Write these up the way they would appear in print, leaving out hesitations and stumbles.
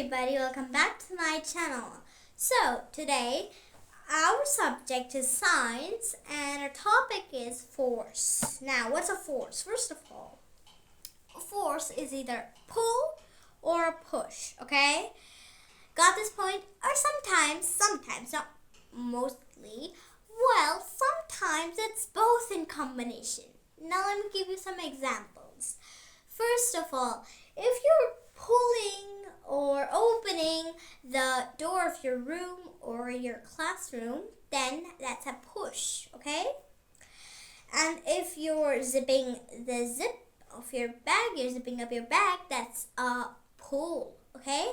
everybody, welcome back to my channel. So today our subject is science and our topic is force. Now what's a force? First of all, a force is either pull or a push, okay? Got this point? Or sometimes, not mostly, well, sometimes it's both in combination. Now let me give you some examples. First of all, if you're pulling or opening the door of your room or your classroom, then that's a push, okay? And if you're zipping the zip of your bag, you're zipping up your bag, that's a pull, okay?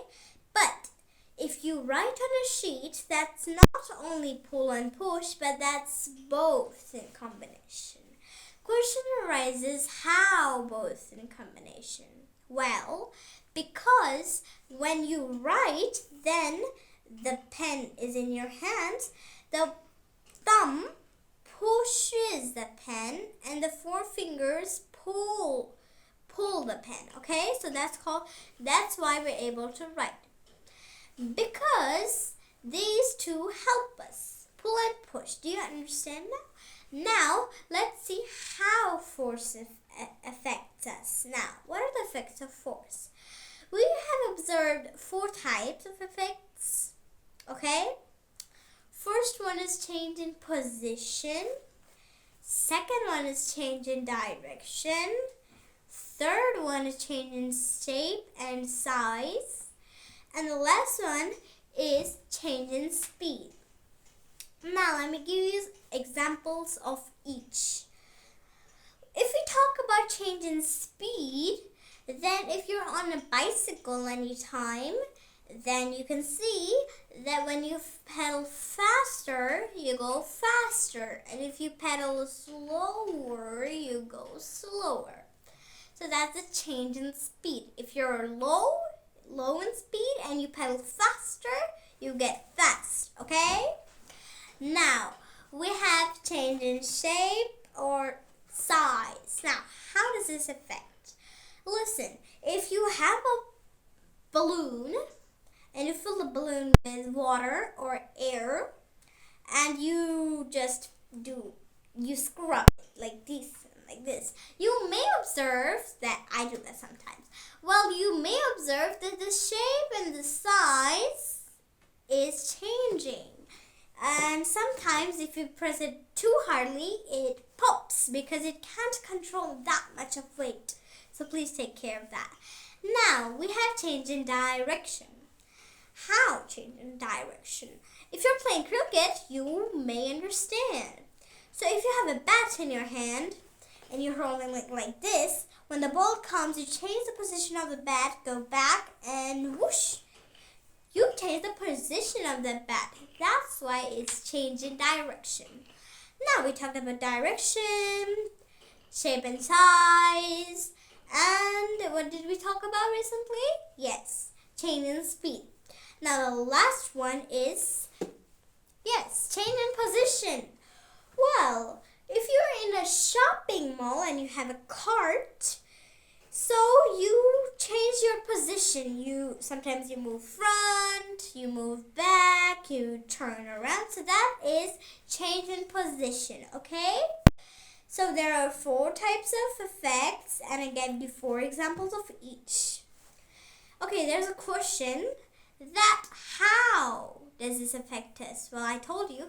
But if you write on a sheet, that's not only pull and push, but that's both in combination. Question arises, how both in combination? Well, because when you write, then the pen is in your hand, the thumb pushes the pen and the four fingers pull the pen, okay? So that's why we're able to write. Because these two help us, pull and push. Do you understand now? Now, let's see how force affects us. Now, what are the effects of force? We have observed 4 types of effects, okay? First one is change in position. Second one is change in direction. Third one is change in shape and size. And the last one is change in speed. Now, let me give you examples of each. If we talk about change in speed, then if you're on a bicycle anytime, then you can see that when you pedal faster, you go faster. And if you pedal slower, you go slower. So that's a change in speed. If you're low in speed and you pedal faster, you get fast, okay? Now, we have change in shape or size. Now, how does this affect? Listen, if you have a balloon and you fill the balloon with water or air and you scrub it like this, you may observe that I do that sometimes. Well, you may observe that the shape and the size is changing. And sometimes if you press it too hardly, it pops because it can't control that much of weight. So please take care of that. Now, we have change in direction. How change in direction? If you're playing cricket, you may understand. So if you have a bat in your hand and you're holding it like this, when the ball comes, you change the position of the bat, go back, and whoosh, you change the position of the bat. That's why it's change in direction. Now we talked about direction, shape and size, and what did we talk about recently? Yes, change in speed. Now the last one is, yes, change in position. Well, if you're in a shopping mall and you have a cart, so you change your position. Sometimes you move front, you move back, you turn around. So that is change in position, okay? So there are 4 types of effects and I gave you 4 examples of each. Okay, there's a question that how does this affect us? Well, I told you,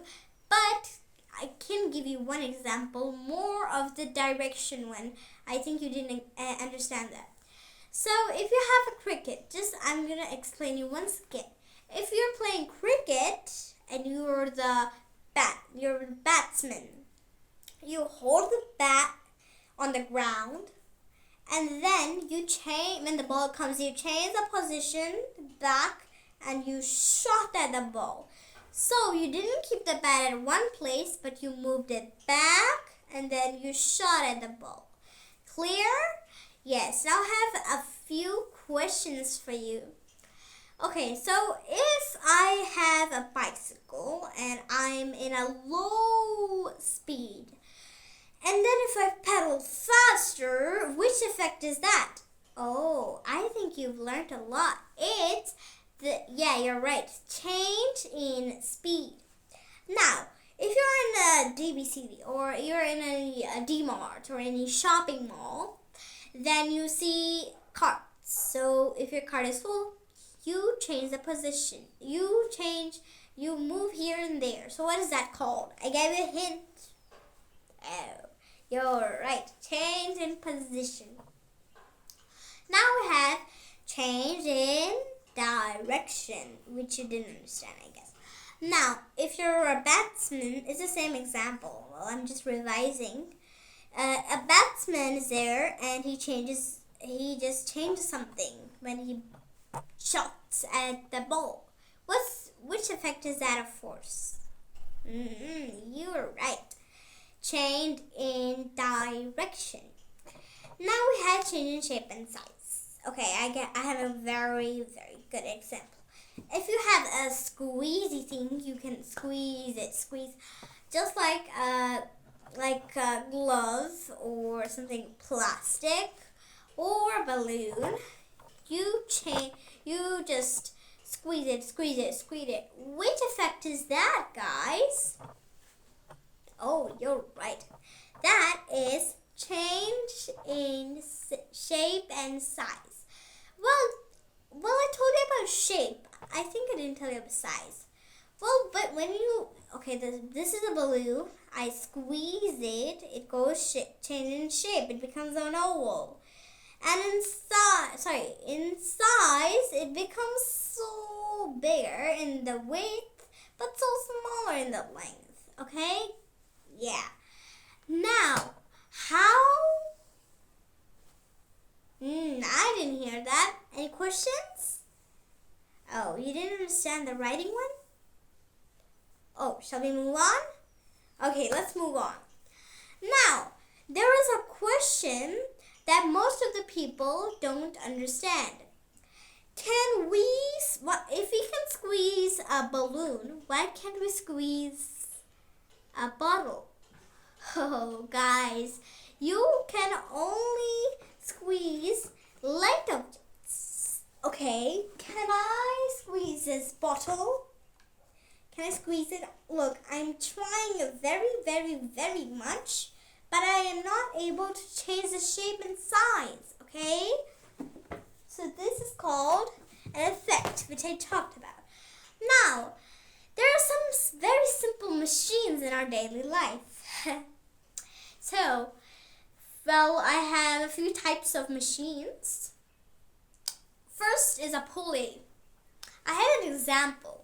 but I can give you one example more of the direction one. I think you didn't understand that. So if you have a cricket, I'm going to explain you once again. If you're playing cricket and you're the batsman, you hold the bat on the ground and then when the ball comes, you change the position back and you shot at the ball. So you didn't keep the bat at one place, but you moved it back and then you shot at the ball. Clear? Yes, now I have a few questions for you. Okay, so if I have a bicycle and I'm in a low speed, and then if I pedal faster, which effect is that? Oh, I think you've learned a lot. It's Yeah, you're right. Change in speed. Now, if you're in a DBCD or you're in a D-Mart or any shopping mall, then you see carts. So if your cart is full, you change the position. You move here and there. So what is that called? I gave you a hint. Oh, you're right. Change in position. Now we have change in direction, which you didn't understand, I guess. Now, if you're a batsman, it's the same example. Well, I'm just revising. A batsman is there, and he just changes something when he shots at the ball. Which effect is that of force? You're right. Change in direction. Now we have change in shape and size. Okay, I have a very, very good example. If you have a squeezy thing, you can squeeze just like a glove or something plastic or a balloon. You just squeeze it. Which effect is that, guys? Oh, you're right. That is change in shape and size. Well, I told you about shape. I think I didn't tell you about size. Well, but when this is a balloon. I squeeze it. It goes change in shape. It becomes an oval. And in size, it becomes so bigger in the width, but so smaller in the length. Okay? Yeah. Now, how? I didn't hear that. Any questions? Oh, you didn't understand the writing one? Oh, shall we move on? Okay, let's move on. Now, there is a question that most of the people don't understand. If we can squeeze a balloon, why can't we squeeze a bottle? Oh, guys, you can only squeeze light objects. Okay, can I squeeze this bottle? Can I squeeze it? Look, I'm trying very, very, very much, but I am not able to change the shape and size, okay? So this is called an effect, which I talked about. Now, there are some very simple machines in our daily life. So, well, I have a few types of machines. First is a pulley. I have an example.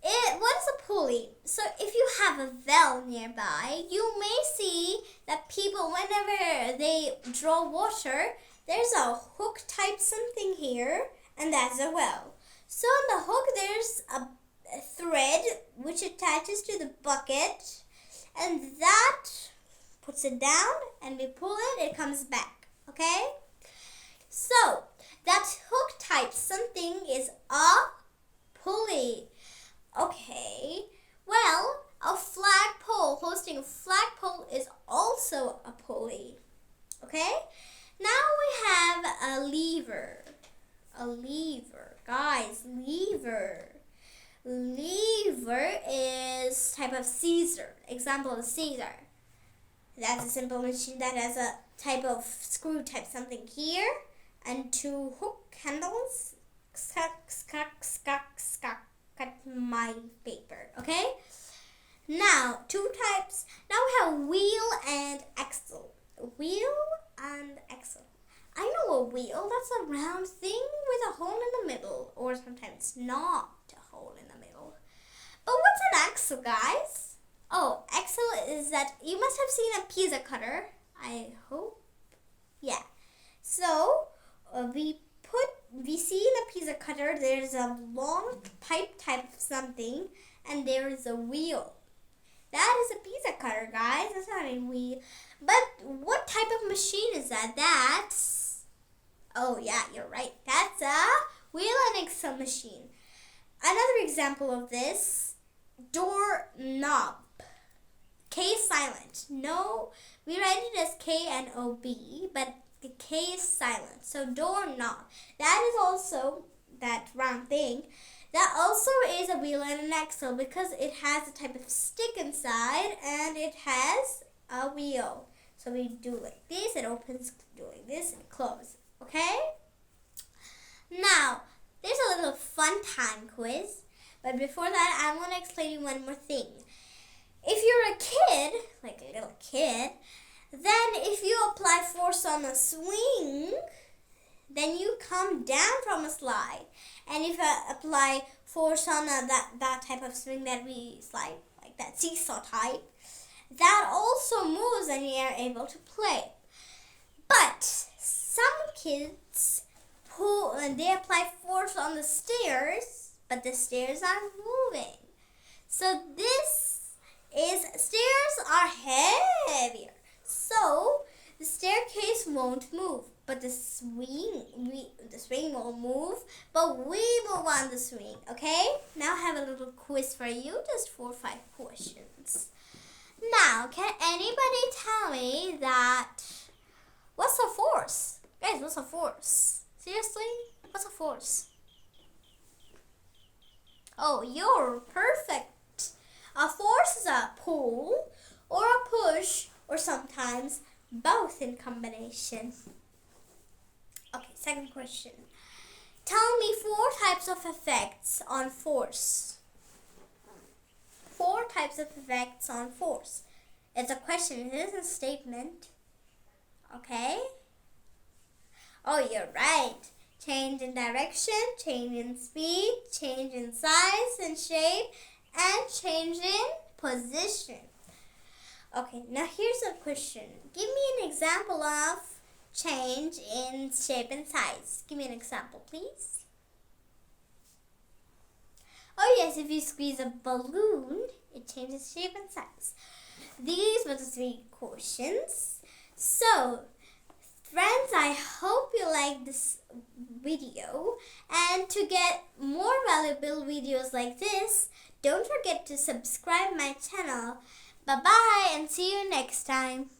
What is a pulley? So if you have a well nearby, you may see that people, whenever they draw water, there's a hook type something here, and that's a well. So on the hook, there's a thread which attaches to the bucket, and that puts it down, and we pull it, it comes back. Okay? So that hook type something is a pulley. Okay, well, a flagpole, hosting a flagpole is also a pulley. Okay, now we have a lever. Guys, lever. Lever is type of scissor. Example of scissor. That's a simple machine that has a type of screw type something here and two hook handles. Cut my paper, okay? Now, two types. Now we have wheel and axle. Wheel and axle. I know a wheel. That's a round thing with a hole in the middle, or sometimes not a hole in the middle. But what's an axle, guys? Oh, axle is that you must have seen a pizza cutter. I hope. Yeah. So we see in a pizza cutter there's a long pipe type of something, and there is a wheel. That is a pizza cutter, guys. That's not a wheel. But what type of machine is that? Oh yeah, you're right. That's a wheel and axle machine. Another example of this, door knob. K is silent. No, we write it as K-N-O-B, but the K is silent. So doorknob. That that round thing, that also is a wheel and an axle because it has a type of stick inside and it has a wheel. So we do like this, it opens doing this and close. Okay? Now, there's a little fun time quiz. But before that, I want to explain you one more thing. If you're a kid, like a little kid, then if you apply force on a swing, then you come down from a slide. And if you apply force on that type of swing that we slide, like that seesaw type, that also moves and you are able to play. But some kids they apply force on the stairs, but the stairs are moving. So stairs are heavier. So the staircase won't move, but the swing won't move, but we move on the swing. Okay? Now I have a little quiz for you, just 4 or 5 questions. Now, can anybody tell me what's a force? Guys, what's a force? Seriously? What's a force? Oh, you're perfect. A force is a pull or a push or sometimes both in combination. Okay, second question. Tell me 4 types of effects on force. 4 types of effects on force. It's a question, it isn't a statement. Okay? Oh, you're right. Change in direction, change in speed, change in size and shape, and change in position. Okay, now here's a question. Give me an example of change in shape and size. Give me an example, please. Oh yes, if you squeeze a balloon, it changes shape and size. These were the 3 questions. So, friends, I hope you like this video. And to get more valuable videos like this, don't forget to subscribe my channel. Bye-bye and see you next time.